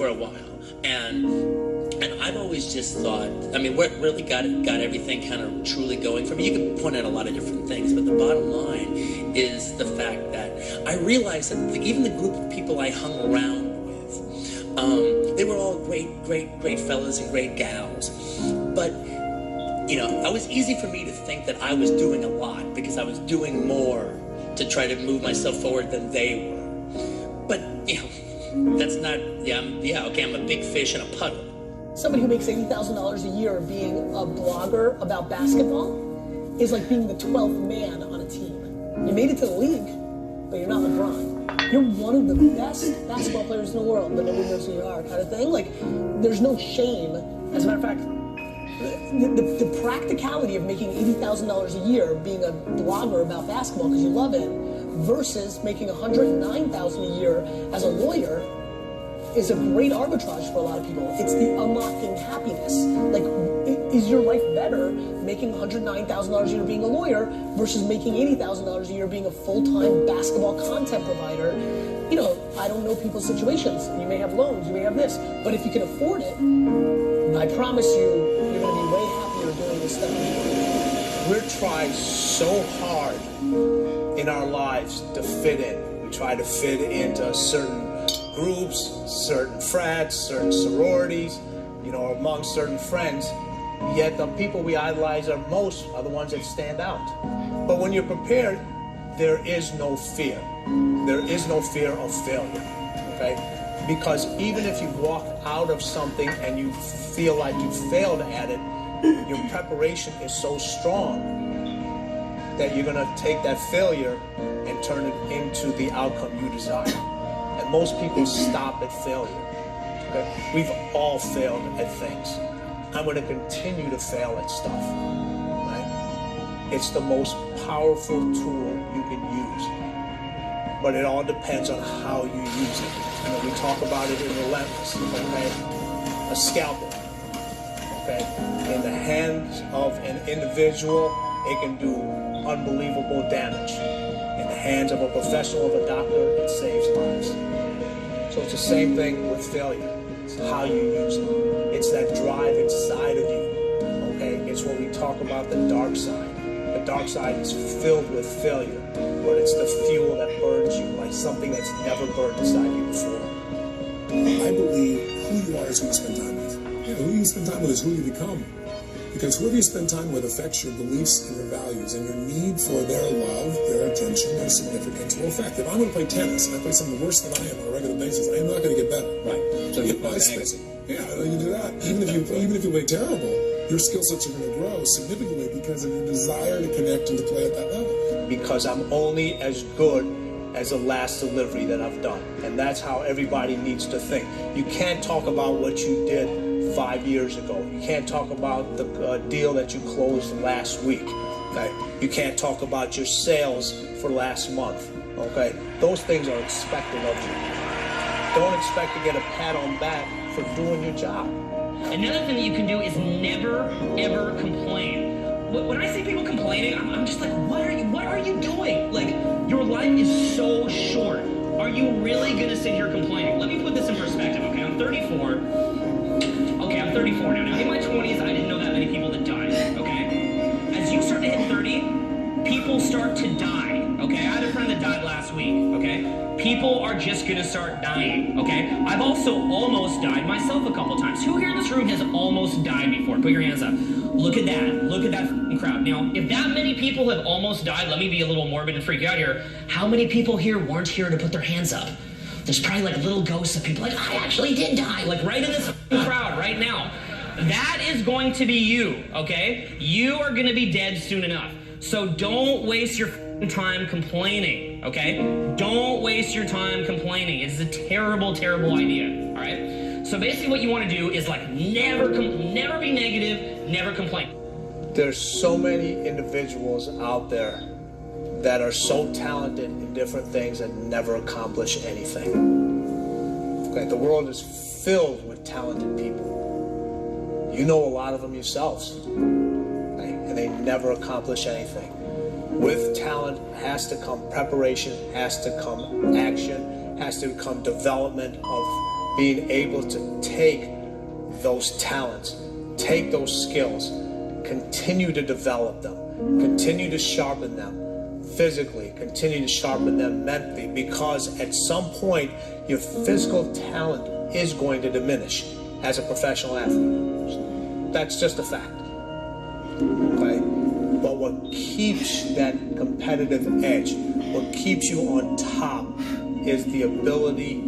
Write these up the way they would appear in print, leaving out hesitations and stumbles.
for a while, and I've always just thought, I mean, what really got everything kind of truly going for me, you can point out a lot of different things, but the bottom line is the fact that I realized that even the group of people I hung around with, they were all great fellas and great gals, but you know, it was easy for me to think that I was doing a lot because I was doing more to try to move myself forward than they were. But, you know, that's not, okay, I'm a big fish in a puddle. Somebody who makes $80,000 a year being a blogger about basketball is like being the 12th man on a team. You made it to the league, but you're not LeBron. You're one of the best basketball players in the world, but nobody knows who you are, kind of thing. Like, there's no shame. As a matter of fact, the practicality of making $80,000 a year being a blogger about basketball because you love it versus making $109,000 a year as a lawyer is a great arbitrage for a lot of people. It's the unlocking happiness. Like, is your life better making $109,000 a year being a lawyer versus making $80,000 a year being a full-time basketball content provider? You know, I don't know people's situations. You may have loans, you may have this, but if you can afford it, I promise you, you're going to be way happier doing this stuff. We're trying so hard in our lives to fit in. We try to fit into certain groups, certain frats, certain sororities, you know, among certain friends. Yet the people we idolize are the ones that stand out. But when you're prepared, there is no fear. There is no fear of failure, okay? Because even if you walk out of something and you feel like you failed at it, your preparation is so strong that you're gonna take that failure and turn it into the outcome you desire. And most people stop at failure. Okay? We've all failed at things. I'm gonna continue to fail at stuff, right? It's the most powerful tool you can use, but it all depends on how you use it. You know, we talk about it in Relentless, okay? A scalpel, okay? In the hands of an individual, it can do unbelievable damage. In the hands of a professional, of a doctor, it saves lives. So it's the same thing with failure. It's how you use it. It's that drive inside of you, okay? It's what we talk about, the dark side. The dark side is filled with failure, but it's the fuel that burns you like something that's never burned inside you before. I believe who you are is who you spend time with. Yeah, who you spend time with is who you become. Because whoever you spend time with affects your beliefs and your values, and your need for their love, their attention, their significance will affect. If I'm going to play tennis and I play someone worse than I am on a regular basis, I am not going to get better. Right. So you play space. Yeah, you do that. Even if you play terrible, your skill sets are going to grow significantly because of your desire to connect and to play at that level. Because I'm only as good as the last delivery that I've done. And that's how everybody needs to think. You can't talk about what you did 5 years ago. You can't talk about the deal that you closed last week. Okay? You can't talk about your sales for last month. Okay? Those things are expected of you. Don't expect to get a pat on back for doing your job. Another thing that you can do is never, ever complain. When I see people complaining, I'm just like, what are you doing? Like, your life is so short. Are you really gonna sit here complaining? Let me put this in perspective, okay? I'm 34. Okay, I'm 34 now. Now, in my 20s, I didn't know that many people that died, okay? As you start to hit 30, people start to die, okay? I had a friend that died last week, okay? People are just gonna start dying, okay? I've also almost died myself a couple times. Who here in this room has almost died before? Put your hands up. Look at that. Look at that crowd. Now, if that many people have almost died, let me be a little morbid and freak you out here. How many people here weren't here to put their hands up? There's probably like little ghosts of people like, I actually did die, like right in this crowd right now. That is going to be you, okay? You are gonna be dead soon enough. So don't waste your time complaining, okay? Don't waste your time complaining. It's a terrible, terrible idea, all right? So basically what you want to do is like never be negative, never complain. There's so many individuals out there that are so talented in different things and never accomplish anything. Okay, the world is filled with talented people. You know a lot of them yourselves, okay? And they never accomplish anything. With talent has to come preparation, has to come action, has to come development of being able to take those talents, take those skills, continue to develop them, continue to sharpen them physically, continue to sharpen them mentally, because at some point your physical talent is going to diminish as a professional athlete. That's just a fact. Okay? But what keeps that competitive edge, what keeps you on top, is the ability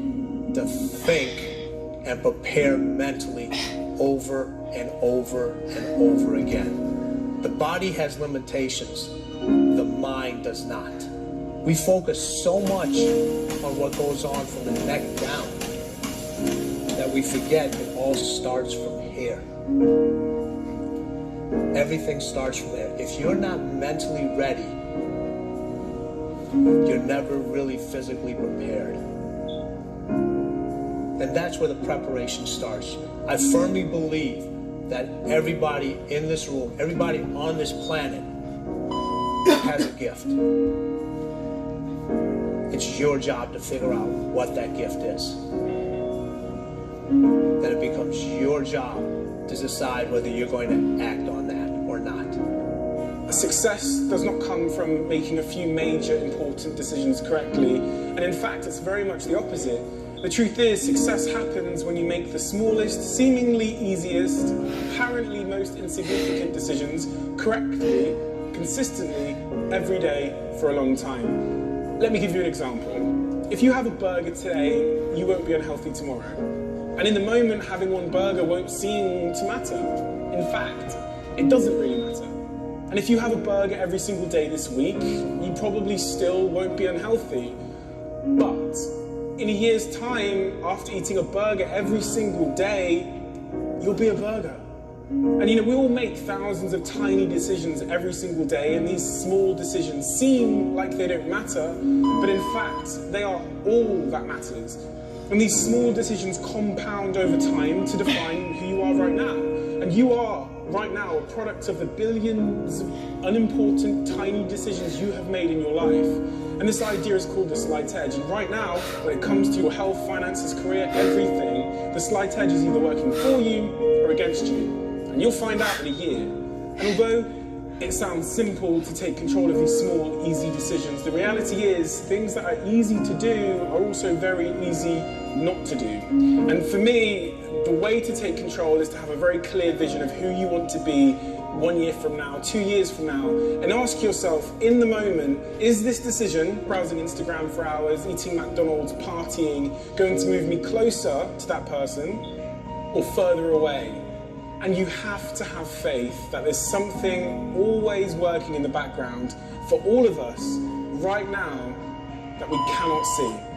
to think and prepare mentally over and over and over again. The body has limitations, the mind does not. We focus so much on what goes on from the neck down that we forget it all starts from here. Everything starts from there. If you're not mentally ready, you're never really physically prepared. And that's where the preparation starts. I firmly believe that everybody in this room, everybody on this planet has a gift. It's your job to figure out what that gift is. Then it becomes your job to decide whether you're going to act on that or not. Success does not come from making a few major important decisions correctly, and in fact it's very much the opposite. The truth is, success happens when you make the smallest, seemingly easiest, apparently most insignificant decisions correctly, consistently, every day for a long time. Let me give you an example. If you have a burger today, you won't be unhealthy tomorrow. And in the moment, having one burger won't seem to matter. In fact, it doesn't really matter. And if you have a burger every single day this week, you probably still won't be unhealthy. But in a year's time, after eating a burger every single day, you'll be a burger. And you know, we all make thousands of tiny decisions every single day, and these small decisions seem like they don't matter, but in fact, they are all that matters. And these small decisions compound over time to define who you are right now. And you are, right now, a product of the billions of unimportant, tiny decisions you have made in your life. And this idea is called the slight edge. And right now, when it comes to your health, finances, career, everything, the slight edge is either working for you or against you. And you'll find out in a year. And although it sounds simple to take control of these small, easy decisions, the reality is things that are easy to do are also very easy not to do. And for me, the way to take control is to have a very clear vision of who you want to be 1 year from now, 2 years from now, and ask yourself in the moment, is this decision, browsing Instagram for hours, eating McDonald's, partying, going to move me closer to that person or further away? And you have to have faith that there's something always working in the background for all of us right now that we cannot see.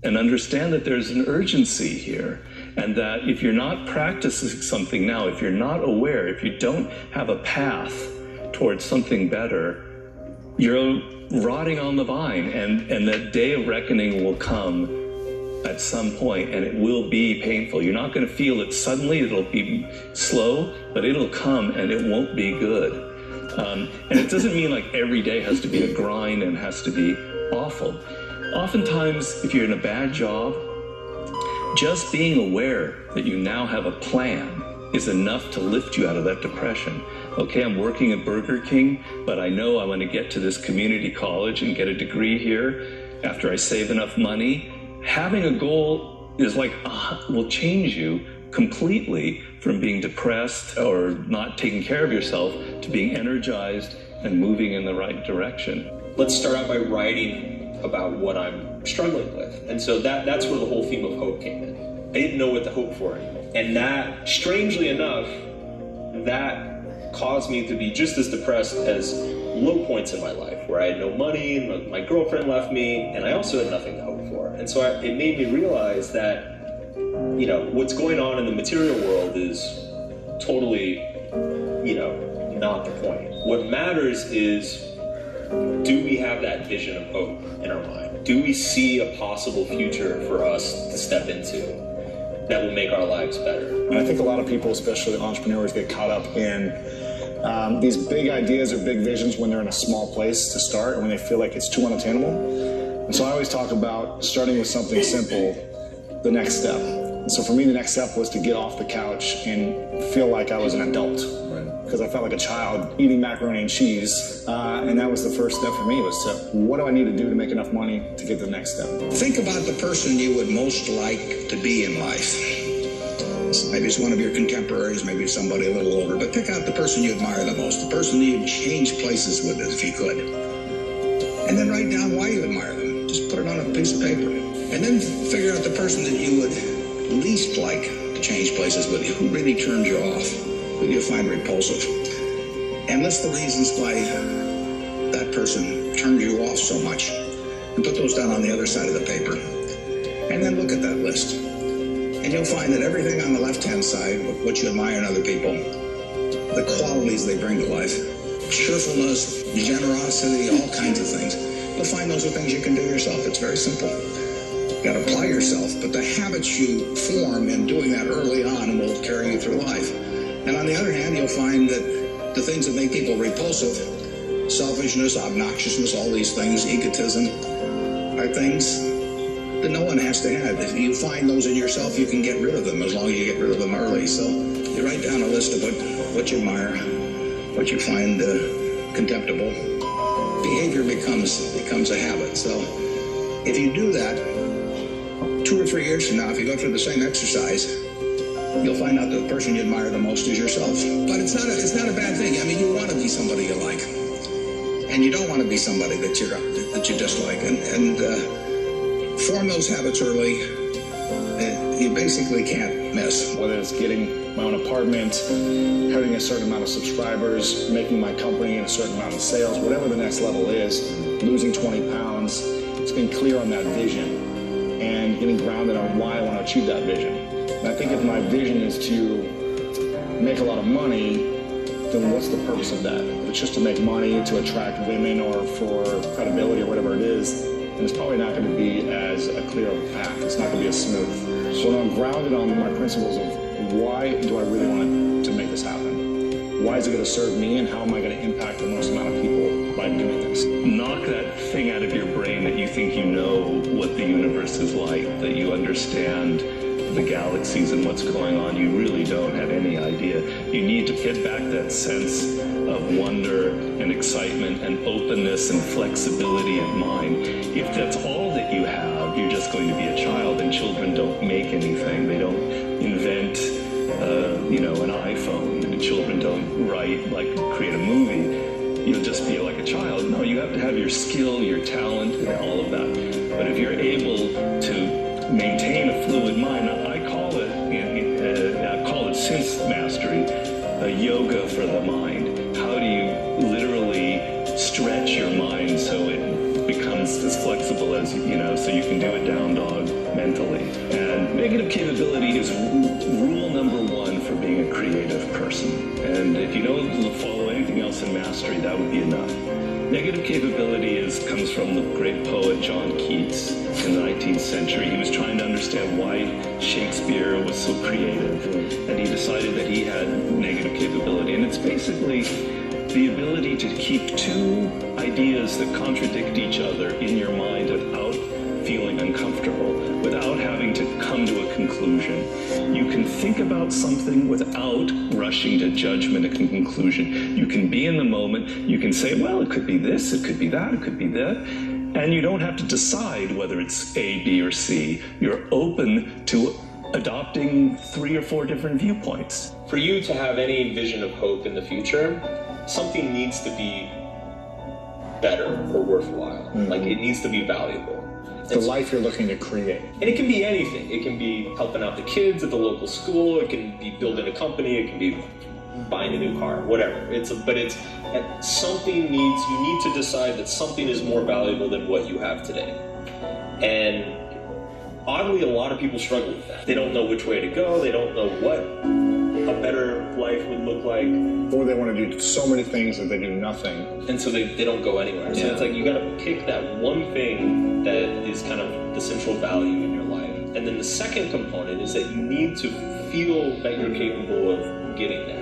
And understand that there's an urgency here, and that if you're not practicing something now, if you're not aware, if you don't have a path towards something better, you're rotting on the vine, and that day of reckoning will come at some point, and it will be painful. You're not going to feel it suddenly, it'll be slow, but it'll come and it won't be good. And it doesn't mean like every day has to be a grind and has to be awful. Oftentimes, if you're in a bad job, just being aware that you now have a plan is enough to lift you out of that depression. Okay, I'm working at Burger King, but I know I want to get to this community college and get a degree here after I save enough money. Having a goal is like, will change you, completely from being depressed or not taking care of yourself to being energized and moving in the right direction. Let's start out by writing about what I'm struggling with. And so that's where the whole theme of hope came in. I didn't know what to hope for anymore. And that, strangely enough, that caused me to be just as depressed as low points in my life, where I had no money, and my girlfriend left me, and I also had nothing to hope for. And so it made me realize that, you know, what's going on in the material world is totally, you know, not the point. What matters is, do we have that vision of hope in our mind? Do we see a possible future for us to step into that will make our lives better? And I think a lot of people, especially entrepreneurs, get caught up in these big ideas or big visions when they're in a small place to start and when they feel like it's too unattainable. And so I always talk about starting with something simple, the next step. And so for me, the next step was to get off the couch and feel like I was an adult. Because I felt like a child eating macaroni and cheese. And that was the first step for me, was to, what do I need to do to make enough money to get to the next step? Think about the person you would most like to be in life. Maybe it's one of your contemporaries, maybe it's somebody a little older, but pick out the person you admire the most, the person you'd change places with if you could. And then write down why you admire them. Just put it on a piece of paper. And then figure out the person that you would least like to change places with. Who really turns you off? Who do you find repulsive? And list the reasons why that person turns you off so much. And put those down on the other side of the paper. And then look at that list. And you'll find that everything on the left-hand side, what you admire in other people, the qualities they bring to life, cheerfulness, generosity, all kinds of things, you'll find those are things you can do yourself. It's very simple. You got to apply yourself, but the habits you form in doing that early on will carry you through life. And on the other hand, you'll find that the things that make people repulsive, selfishness, obnoxiousness, all these things, egotism, are things that no one has to have. If you find those in yourself, you can get rid of them as long as you get rid of them early. So you write down a list of what you admire, what you find contemptible. Behavior becomes a habit. So if you do that, 2 or 3 years from now, if you go through the same exercise, you'll find out that the person you admire the most is yourself. But it's not a bad thing. I mean, you want to be somebody you like, and you don't want to be somebody that you dislike. And form those habits early. You basically can't miss. Whether it's getting my own apartment, having a certain amount of subscribers, making my company a certain amount of sales, whatever the next level is, losing 20 pounds, it's being clear on that vision and getting grounded on why I want to achieve that vision. And I think if my vision is to make a lot of money, then what's the purpose of that? If it's just to make money, to attract women, or for credibility, or whatever it is, and it's probably not going to be as a clear of a path. It's not going to be as smooth. So when I'm grounded on my principles of why do I really want to make this happen? Why is it going to serve me, and how am I going to impact the most amount of people by doing this? Knock that thing out of your brain that you think you know what the universe is like, that you understand the galaxies and what's going on. You really don't have any idea. You need to get back that sense of wonder and excitement and openness and flexibility of mind. If that's all that you have, you're just going to be a child, and children don't make anything. They don't invent, an iPhone, and children don't create a movie. You'll just be like a child. No, you have to have your skill, your talent, and all of that. But if you're able to maintain a fluid mind, I call it sense mastery, yoga for the mind. How do you literally stretch your mind so it becomes as flexible as, so you can do a down dog mentally. And negative capability is rule number 1 for being a creative person. And if you don't follow anything else in mastery, that would be enough. Negative capability comes from the great poet John Keats in the 19th century. He was trying to understand why Shakespeare was so creative, and he decided that he had negative capability. And it's basically the ability to keep 2 ideas that contradict each other in your mind without feeling uncomfortable, without having to come to a conclusion. You can think about something without rushing to judgment and conclusion. You can be in the moment. You can say, well, it could be this, it could be that, it could be that. And you don't have to decide whether it's A, B, or C. You're open to adopting 3 or 4 different viewpoints. For you to have any vision of hope in the future, something needs to be better or worthwhile. Like, it needs to be valuable. The life you're looking to create. And it can be anything. It can be helping out the kids at the local school. It can be building a company. It can be buying a new car, whatever. Something needs, you need to decide that something is more valuable than what you have today. And oddly, a lot of people struggle with that. They don't know which way to go. They don't know what a better life would look like. Or they want to do so many things that they do nothing. And so they don't go anywhere. So it's like you got to pick that one thing that is kind of the central value in your life. And then the second component is that you need to feel that you're capable of getting there.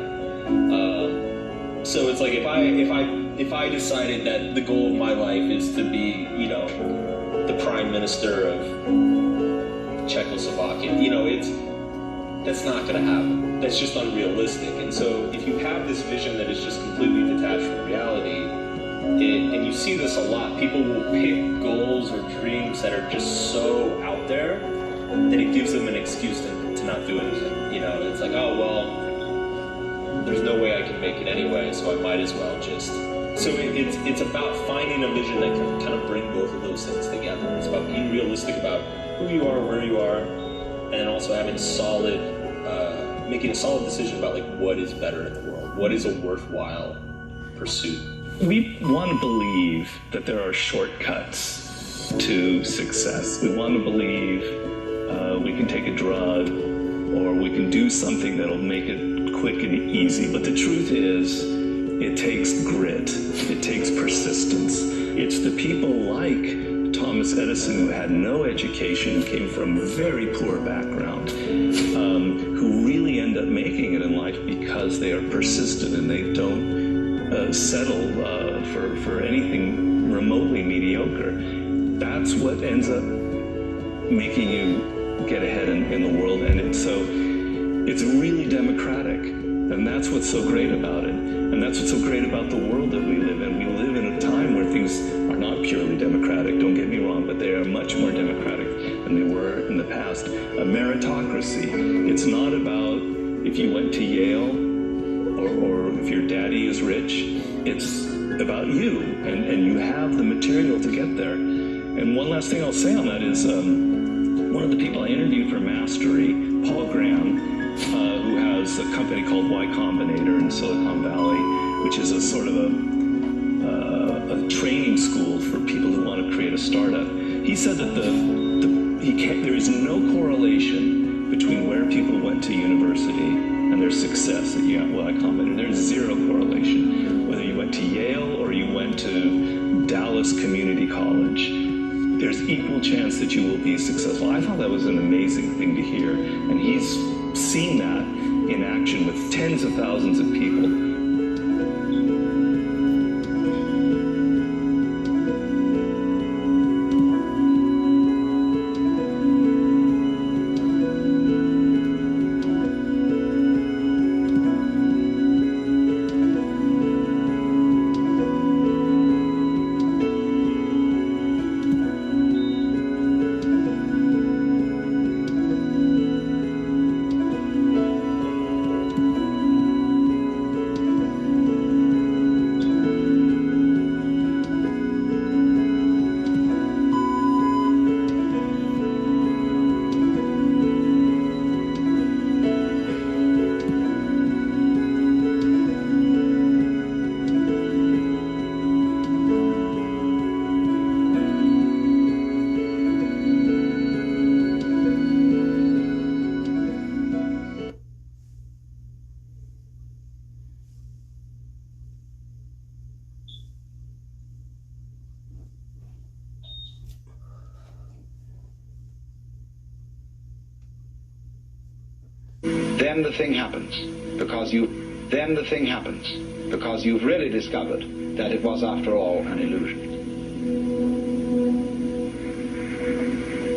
So it's like if I decided that the goal of my life is to be, you know, the prime minister of Czechoslovakia, you know, that's not going to happen. That's just unrealistic. And so if you have this vision that is just completely detached from reality, and you see this a lot, people will pick goals or dreams that are just so out there that it gives them an excuse to not do anything. You know, it's like, oh, well, there's no way I can make it anyway, so I might as well just... So it's about finding a vision that can kind of bring both of those things together. It's about being realistic about who you are, where you are, and also having a solid, making a solid decision about like what is better in the world, what is a worthwhile pursuit. We want to believe that there are shortcuts to success. We want to believe we can take a drug or we can do something that'll make it quick and easy. But the truth is, it takes grit. It takes persistence. It's the people like Thomas Edison, who had no education, who came from a very poor background, who really end up making it in life because they are persistent and they don't settle for anything remotely mediocre. That's what ends up making you get ahead in the world, and it's really democratic, and that's what's so great about it, and that's what's so great about the world that we live in. We live in a time where things are not purely democratic, don't get me wrong, but they are much more democratic than they were in the past. A meritocracy. It's not about if you went to Yale or if your daddy is rich. It's about you, and you have the material to get there. And one last thing I'll say on that is one of the people I interviewed for Mastery, Paul Graham, who has a company called Y Combinator in Silicon Valley, which is a sort of a training school for people who want to create a startup. He said that there is no correlation between where people went to university and their success at Y Combinator. There's zero correlation. Whether you went to Yale or you went to Dallas Community College, there's equal chance that you will be successful. I thought that was an amazing thing to hear, and he's seen that in action with tens of thousands of people. Then the thing happens, because you've really discovered that it was, after all, an illusion.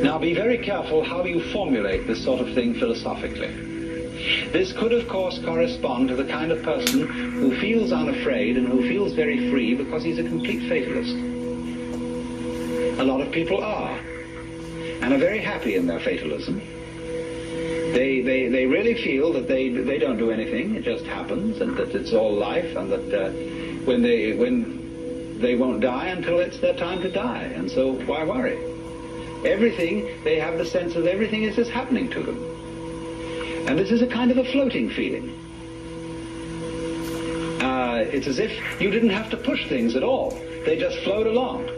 Now be very careful how you formulate this sort of thing philosophically. This could, of course, correspond to the kind of person who feels unafraid and who feels very free because he's a complete fatalist. A lot of people are, and are very happy in their fatalism. They really feel that they don't do anything, it just happens, and that it's all life, and that when they won't die until it's their time to die, and so why worry? Everything, they have the sense of everything is just happening to them. And this is a kind of a floating feeling. It's as if you didn't have to push things at all. They just float along.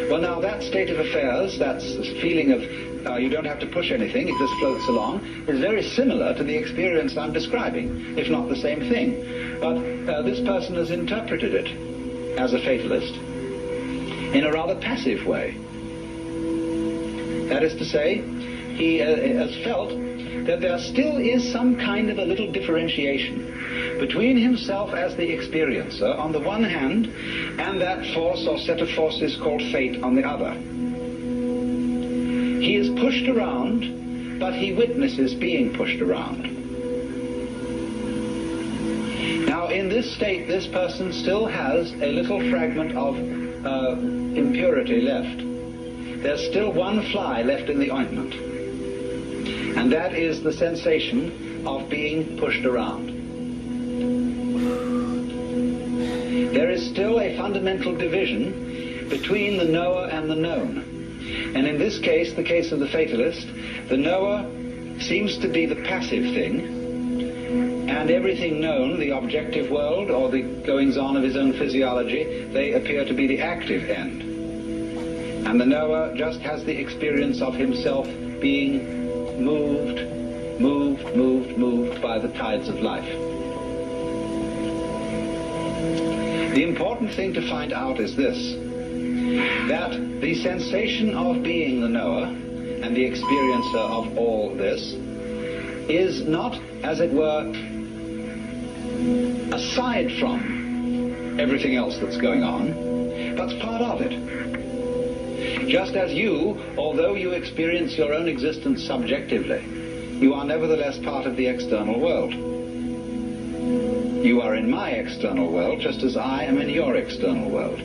Well, now that state of affairs, that feeling of you don't have to push anything, it just floats along, is very similar to the experience I'm describing, if not the same thing. But this person has interpreted it as a fatalist in a rather passive way. That is to say, he has felt that there still is some kind of a little differentiation between himself as the experiencer on the one hand and that force or set of forces called fate on the other. He is pushed around, but he witnesses being pushed around. Now in this state, this person still has a little fragment of impurity left. There's still one fly left in the ointment, and that is the sensation of being pushed around. There is still a fundamental division between the knower and the known. And in this case, the case of the fatalist, the knower seems to be the passive thing, and everything known, the objective world or the goings-on of his own physiology, they appear to be the active end. And the knower just has the experience of himself being moved by the tides of life. The important thing to find out is this, that the sensation of being the knower and the experiencer of all this is not, as it were, aside from everything else that's going on, but part of it. Just as you, although you experience your own existence subjectively, you are nevertheless part of the external world. You are in my external world just as I am in your external world.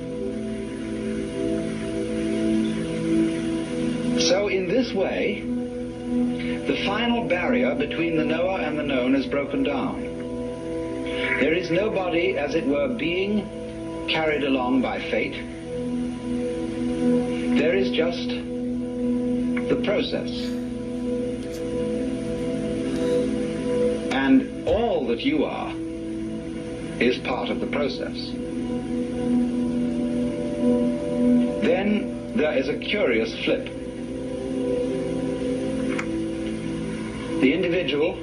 So in this way, the final barrier between the knower and the known is broken down. There is nobody, as it were, being carried along by fate. There is just the process. And all that you are is part of the process. Then there is a curious flip. The individual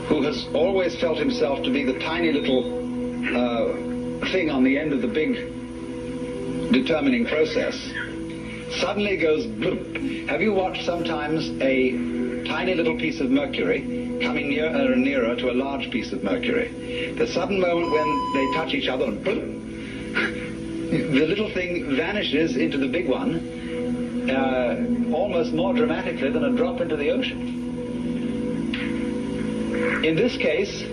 who has always felt himself to be the tiny little thing on the end of the big determining process suddenly goes bloop. Have you watched sometimes a tiny little piece of mercury coming nearer and nearer to a large piece of mercury? The sudden moment when they touch each other and bloop, the little thing vanishes into the big one almost more dramatically than a drop into the ocean. In this case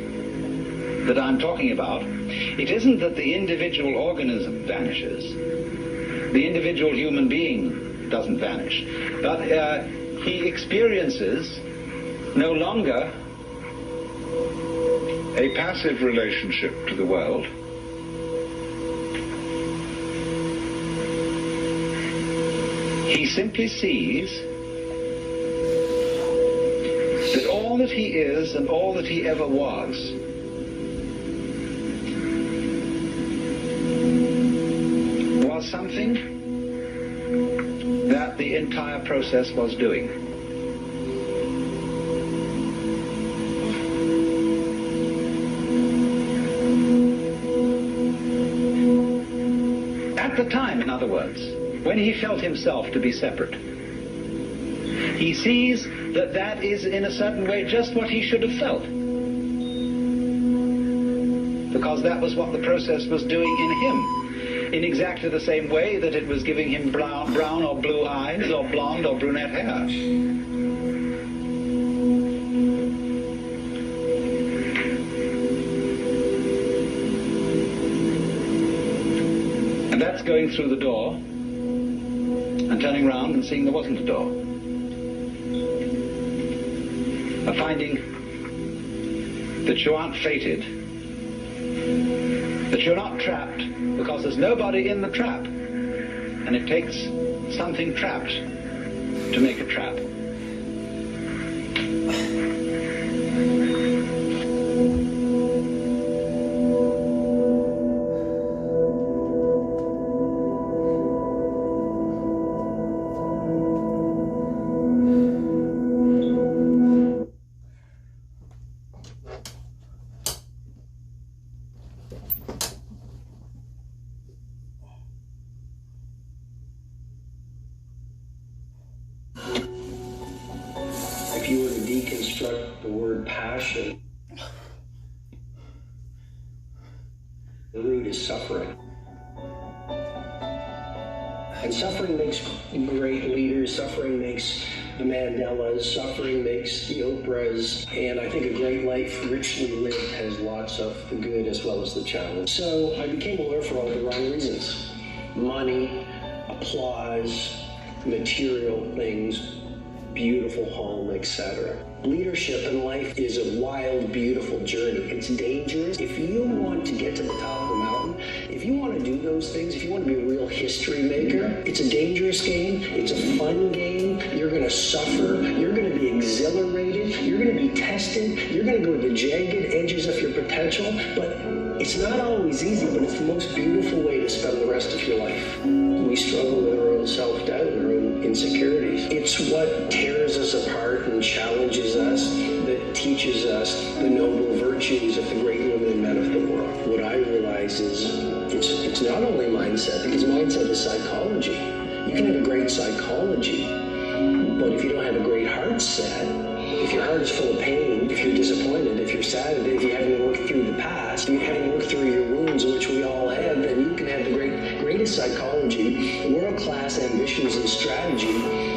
that I'm talking about, it isn't that the individual organism vanishes. The individual human being doesn't vanish. But he experiences no longer a passive relationship to the world. He simply sees that all that he is and all that he ever was something that the entire process was doing. At the time, in other words, when he felt himself to be separate, he sees that that is in a certain way just what he should have felt, because that was what the process was doing in him, in exactly the same way that it was giving him brown or blue eyes or blonde or brunette hair. And that's going through the door and turning around and seeing there wasn't a door. of finding that you aren't fated, that you're not trapped, because there's nobody in the trap, and it takes something trapped to make a trap. If you were to deconstruct the word passion, the root is suffering. And suffering makes great leaders, suffering makes the Mandelas, suffering makes the Oprahs, and I think a great life richly lived has lots of the good as well as the challenge. So I became a lawyer for all the wrong reasons. Money, applause, material things, beautiful home, etc. Leadership in life is a wild, beautiful journey. It's dangerous. If you want to get to the top of the mountain, if you want to do those things, if you want to be a real history maker, it's a dangerous game. It's a fun game. You're going to suffer. You're going to be exhilarated. You're going to be tested. You're going to go to the jagged edges of your potential. But it's not always easy, but it's the most beautiful way to spend the rest of your life. We struggle with our own self-doubt and our own insecurities. It's what tears us apart and challenges us, that teaches us the noble virtues of the great women and men of the world. What I realize is it's not only mindset, because mindset is psychology. You can have a great psychology, but if you don't have a great heart set, if your heart is full of pain, if you're disappointed, if you're sad, if you haven't worked through the past, if you haven't worked through your wounds, which we all have, then you can have the greatest psychology, world-class ambitions and strategy,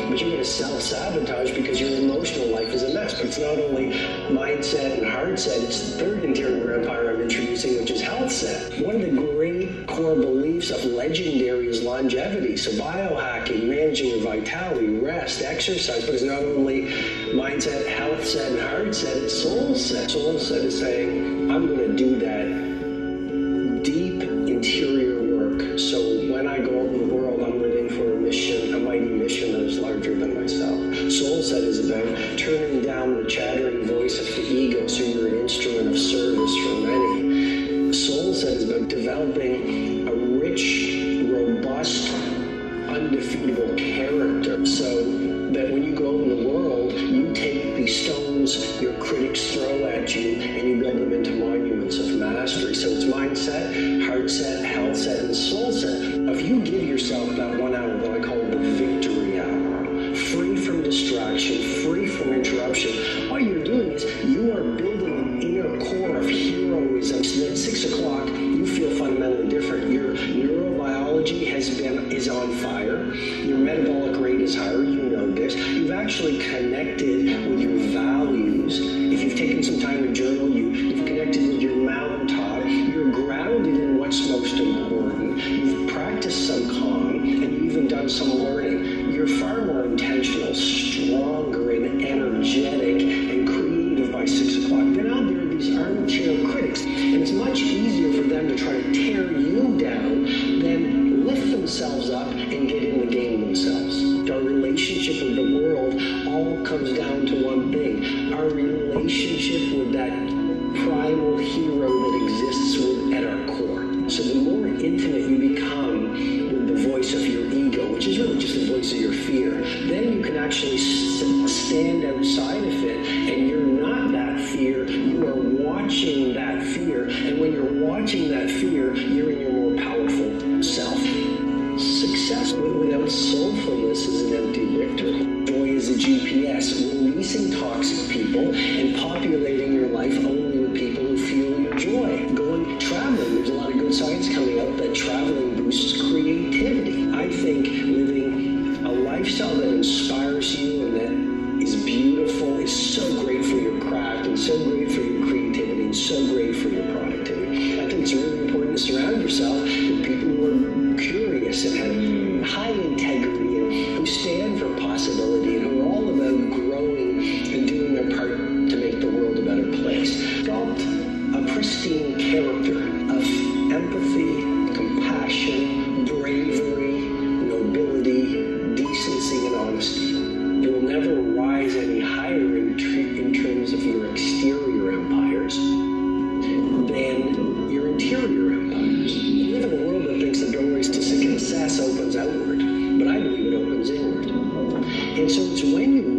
but you're going to self-sabotage because your emotional life is a mess. But it's not only mindset and heart set, it's the third interior empire I'm introducing, which is health set. One of the great core beliefs of legendary is longevity. So biohacking, managing your vitality, rest, exercise, but it's not only mindset, health set, and heart set, it's soul set. Soul set is saying, I'm going to do that deep interior work. So when I go out in the world, I'm living for a mission, a mighty mission that is larger than myself. Soul set is about turning down the chattering voice of the ego so you're an instrument of service for many. Soul set is about developing a rich, robust, undefeatable character so that when you go out in the world, you take these stones your critics throw at you and you build them into monuments of mastery. So it's mindset, heart set, health set, and soul set. If you give yourself that 1 hour that I call the victory hour, free from distraction, free from interruption, what you're doing is you are building an inner core of heroism so that at 6 o'clock you feel fundamentally different. Your neurobiology is on fire. Your metabolic rate is higher. You know this. You've actually connected with your values. If you've taken some time to journal, you've connected with your mountaintop. You're grounded in what's most important. You've practiced some calm, and you've even done some learning. You're far more intentional, stronger, and energetic, and creative by 6 o'clock. Then out there are these armchair critics, and it's much easier for them to try to tear you down than lift themselves up and get in the game themselves. Our relationship with the world all comes down to one thing: our relationship with that primal hero that exists at our core. So the more intimate you become with the voice of your ego, which is really just the voice of your fear, then you can actually stand outside of it, and you're not that fear, you are watching that fear, and when you're watching that fear, you're in your more powerful self. Success without soulfulness is an empty victory. Joy is a GPS, releasing toxic people and populating your life only with people who fuel your joy. Going traveling, there's a lot of good science coming out that traveling boosts creativity. I think living a lifestyle that inspires you and that is beautiful is so great for your craft and so great for your creativity and so great for your productivity. I think it's really important to surround yourself with people who are curious and have high integrity and who stand for possibility and who are all about growing and doing their part success opens outward, but I believe it opens inward. And so it's when you